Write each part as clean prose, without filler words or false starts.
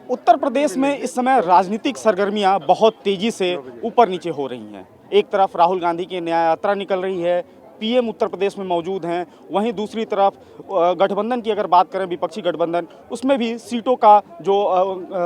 उत्तर प्रदेश में इस समय राजनीतिक सरगर्मियां बहुत तेजी से ऊपर नीचे हो रही हैं। एक तरफ राहुल गांधी की न्याय यात्रा निकल रही है, पीएम उत्तर प्रदेश में मौजूद हैं। वहीं दूसरी तरफ गठबंधन की अगर बात करें, विपक्षी गठबंधन, उसमें भी सीटों का जो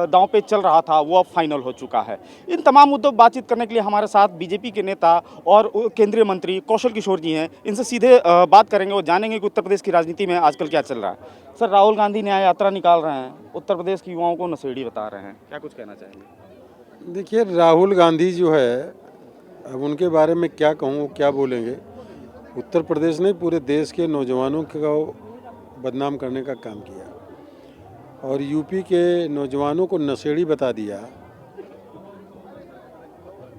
दांव पेच चल रहा था वो अब फाइनल हो चुका है। इन तमाम मुद्दों पर बातचीत करने के लिए हमारे साथ बीजेपी के नेता और केंद्रीय मंत्री कौशल किशोर जी हैं। इनसे सीधे बात करेंगे और जानेंगे कि उत्तर प्रदेश की राजनीति में आजकल क्या चल रहा है। सर, राहुल गांधी न्याय यात्रा निकाल रहे हैं, उत्तर प्रदेश के युवाओं को नशेड़ी बता रहे हैं, क्या कुछ कहना चाहेंगे? देखिए, राहुल गांधी जो है, अब उनके बारे में क्या कहूँ, क्या बोलेंगे। उत्तर प्रदेश ने पूरे देश के नौजवानों को बदनाम करने का काम किया और यूपी के नौजवानों को नशेड़ी बता दिया।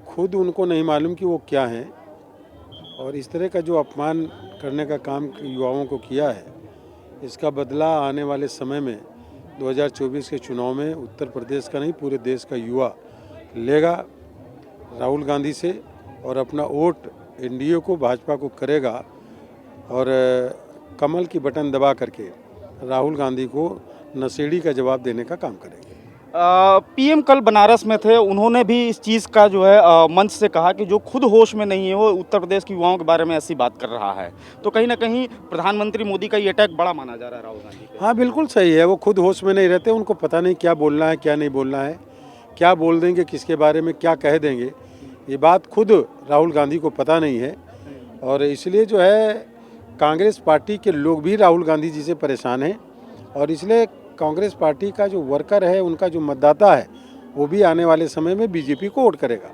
खुद उनको नहीं मालूम कि वो क्या हैं, और इस तरह का जो अपमान करने का काम युवाओं को किया है, इसका बदला आने वाले समय में 2024 के चुनाव में उत्तर प्रदेश का नहीं, पूरे देश का युवा लेगा राहुल गांधी से, और अपना वोट एनडीए को, भाजपा को करेगा, और कमल की बटन दबा करके राहुल गांधी को नशेड़ी का जवाब देने का काम करेंगे। पीएम कल बनारस में थे, उन्होंने भी इस चीज़ का जो है मंच से कहा कि जो खुद होश में नहीं है वो उत्तर प्रदेश के युवाओं के बारे में ऐसी बात कर रहा है। तो कहीं ना कहीं प्रधानमंत्री मोदी का ये अटैक बड़ा माना जा रहा है राहुल गांधी पे। हाँ, बिल्कुल सही है। वो खुद होश में नहीं रहते, उनको पता नहीं क्या बोलना है, क्या नहीं बोलना है, क्या बोल देंगे, किसके बारे में क्या कह देंगे, ये बात खुद राहुल गांधी को पता नहीं है। और इसलिए जो है, कांग्रेस पार्टी के लोग भी राहुल गांधी जी से परेशान हैं, और इसलिए कांग्रेस पार्टी का जो वर्कर है, उनका जो मतदाता है, वो भी आने वाले समय में बीजेपी को वोट करेगा।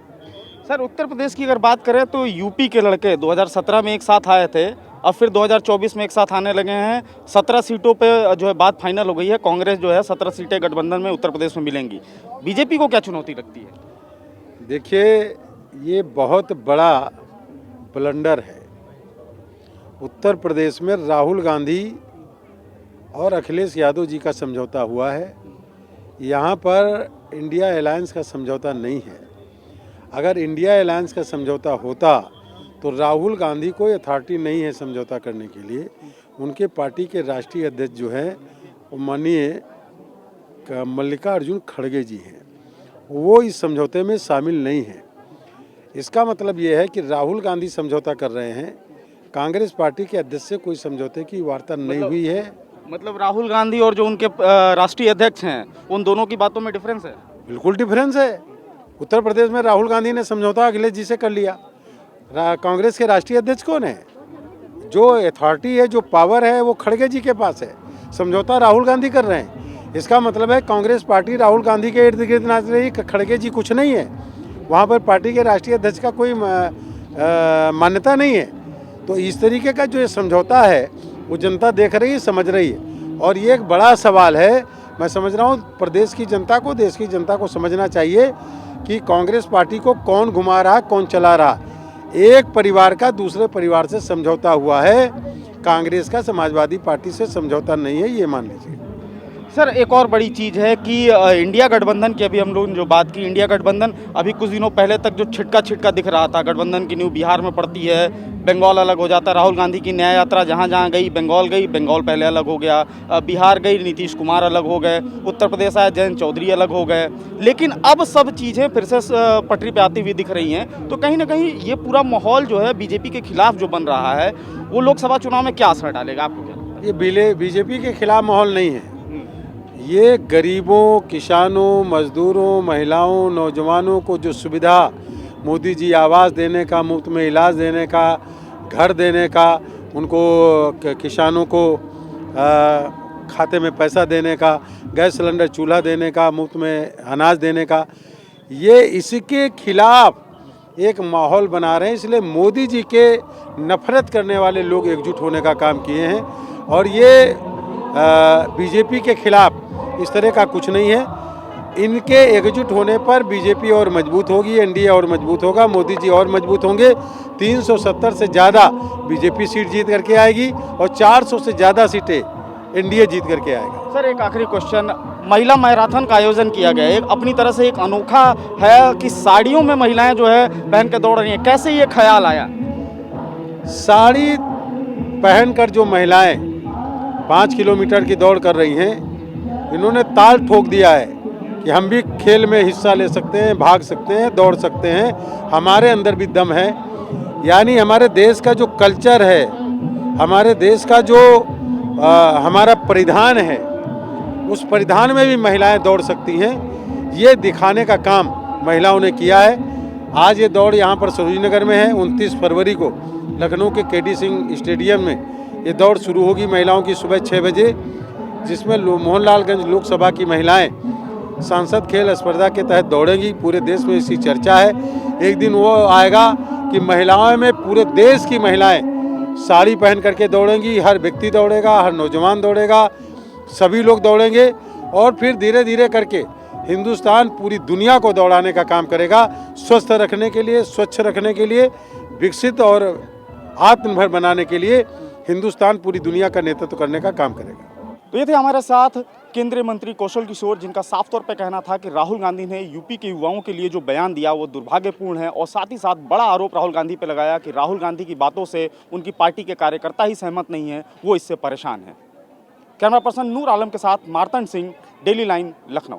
सर, उत्तर प्रदेश की अगर बात करें तो यूपी के लड़के 2017 में एक साथ आए थे, अब फिर 2024 में एक साथ आने लगे हैं। 17 सीटों पे जो है बात फाइनल हो गई है। कांग्रेस जो है 17 सीटें गठबंधन में उत्तर प्रदेश में मिलेंगी। बीजेपी को क्या चुनौती लगती है? देखिए, ये बहुत बड़ा ब्लंडर है। उत्तर प्रदेश में राहुल गांधी और अखिलेश यादव जी का समझौता हुआ है। यहाँ पर इंडिया अलायंस का समझौता नहीं है। अगर इंडिया अलायंस का समझौता होता तो राहुल गांधी को अथॉरिटी नहीं है समझौता करने के लिए। उनके पार्टी के राष्ट्रीय अध्यक्ष जो हैं, वो माननीय मल्लिकार्जुन खड़गे जी हैं, वो इस समझौते में शामिल नहीं हैं। इसका मतलब ये है कि राहुल गांधी समझौता कर रहे हैं, कांग्रेस पार्टी के अध्यक्ष से कोई समझौते की वार्ता नहीं हुई है। मतलब राहुल गांधी और जो उनके राष्ट्रीय अध्यक्ष हैं, उन दोनों की बातों में डिफरेंस है? बिल्कुल डिफरेंस है। उत्तर प्रदेश में राहुल गांधी ने समझौता अखिलेश जी से कर लिया। कांग्रेस के राष्ट्रीय अध्यक्ष कौन है? जो अथॉरिटी है, जो पावर है, वो खड़गे जी के पास है। समझौता राहुल गांधी कर रहे हैं। इसका मतलब है कांग्रेस पार्टी राहुल गांधी के इर्द गिर्द नाच रही, खड़गे जी कुछ नहीं है। वहाँ पर पार्टी के राष्ट्रीय अध्यक्ष का कोई मान्यता नहीं है। तो इस तरीके का जो ये समझौता है, वो जनता देख रही है, समझ रही है, और ये एक बड़ा सवाल है। मैं समझ रहा हूँ प्रदेश की जनता को, देश की जनता को समझना चाहिए कि कांग्रेस पार्टी को कौन घुमा रहा, कौन चला रहा। एक परिवार का दूसरे परिवार से समझौता हुआ है, कांग्रेस का समाजवादी पार्टी से समझौता नहीं है, ये मान लीजिए। सर, एक और बड़ी चीज़ है कि इंडिया गठबंधन की अभी हम लोग जो बात की, इंडिया गठबंधन अभी कुछ दिनों पहले तक जो छिटका दिख रहा था, गठबंधन की न्यू बिहार में पड़ती है, बंगाल अलग हो जाता है। राहुल गांधी की न्याय यात्रा जहाँ जहाँ गई, बंगाल पहले अलग हो गया, बिहार गई, नीतीश कुमार अलग हो गए, उत्तर प्रदेश आए, जयंत चौधरी अलग हो गए। लेकिन अब सब चीज़ें फिर से पटरी पे आती हुई दिख रही हैं। तो कहीं ना कहीं ये पूरा माहौल जो है बीजेपी के खिलाफ जो बन रहा है, वो लोकसभा चुनाव में क्या असर डालेगा, आपको क्या लगता है? ये बीजेपी के खिलाफ माहौल नहीं है। ये गरीबों, किसानों, मजदूरों, महिलाओं, नौजवानों को जो सुविधा मोदी जी आवास देने का, मुफ्त में इलाज देने का, घर देने का, उनको किसानों को खाते में पैसा देने का, गैस सिलेंडर चूल्हा देने का, मुफ्त में अनाज देने का, ये इसके खिलाफ एक माहौल बना रहे हैं। इसलिए मोदी जी के नफरत करने वाले लोग एकजुट होने का काम किए हैं, और ये बीजेपी के खिलाफ इस तरह का कुछ नहीं है। इनके एकजुट होने पर बीजेपी और मजबूत होगी, एनडीए और मजबूत होगा, मोदी जी और मजबूत होंगे। 370 से ज़्यादा बीजेपी सीट जीत करके आएगी, और 400 से ज़्यादा सीटें एनडीए जीत करके आएगा। सर, एक आखिरी क्वेश्चन, महिला मैराथन का आयोजन किया गया है, एक अपनी तरह से एक अनोखा है कि साड़ियों में महिलाएं जो है पहन के दौड़ रही हैं, कैसे ये ख्याल आया? साड़ी पहनकर जो महिलाएं 5 किलोमीटर की दौड़ कर रही हैं, इन्होंने ताल ठोक दिया है कि कि हम भी खेल में हिस्सा ले सकते हैं, भाग सकते हैं, दौड़ सकते हैं, हमारे अंदर भी दम है। यानी हमारे देश का जो कल्चर है, हमारे देश का जो हमारा परिधान है, उस परिधान में भी महिलाएं दौड़ सकती हैं, ये दिखाने का काम महिलाओं ने किया है। आज ये दौड़ यहाँ पर सरोजनी नगर में है। 29 फरवरी को लखनऊ के केडी सिंह स्टेडियम में ये दौड़ शुरू होगी महिलाओं की सुबह 6 बजे, जिसमें मोहनलालगंज लोकसभा की महिलाएं सांसद खेल स्पर्धा के तहत दौड़ेंगी। पूरे देश में इसकी चर्चा है। एक दिन वो आएगा कि महिलाओं में पूरे देश की महिलाएं साड़ी पहन करके दौड़ेंगी, हर व्यक्ति दौड़ेगा, हर नौजवान दौड़ेगा, सभी लोग दौड़ेंगे और फिर धीरे धीरे करके हिंदुस्तान पूरी दुनिया को दौड़ाने का काम करेगा। स्वस्थ रखने के लिए, स्वच्छ रखने के लिए, विकसित और आत्मनिर्भर बनाने के लिए हिंदुस्तान पूरी दुनिया का नेतृत्व करने का काम करेगा। तो ये थे हमारे साथ केंद्रीय मंत्री कौशल किशोर, जिनका साफ तौर पे कहना था कि राहुल गांधी ने यूपी के युवाओं के लिए जो बयान दिया वो दुर्भाग्यपूर्ण है, और साथ ही साथ बड़ा आरोप राहुल गांधी पे लगाया कि राहुल गांधी की बातों से उनकी पार्टी के कार्यकर्ता ही सहमत नहीं है, वो इससे परेशान हैं। कैमरा पर्सन नूर आलम के साथ मार्तंड सिंह, डेली लाइन, लखनऊ।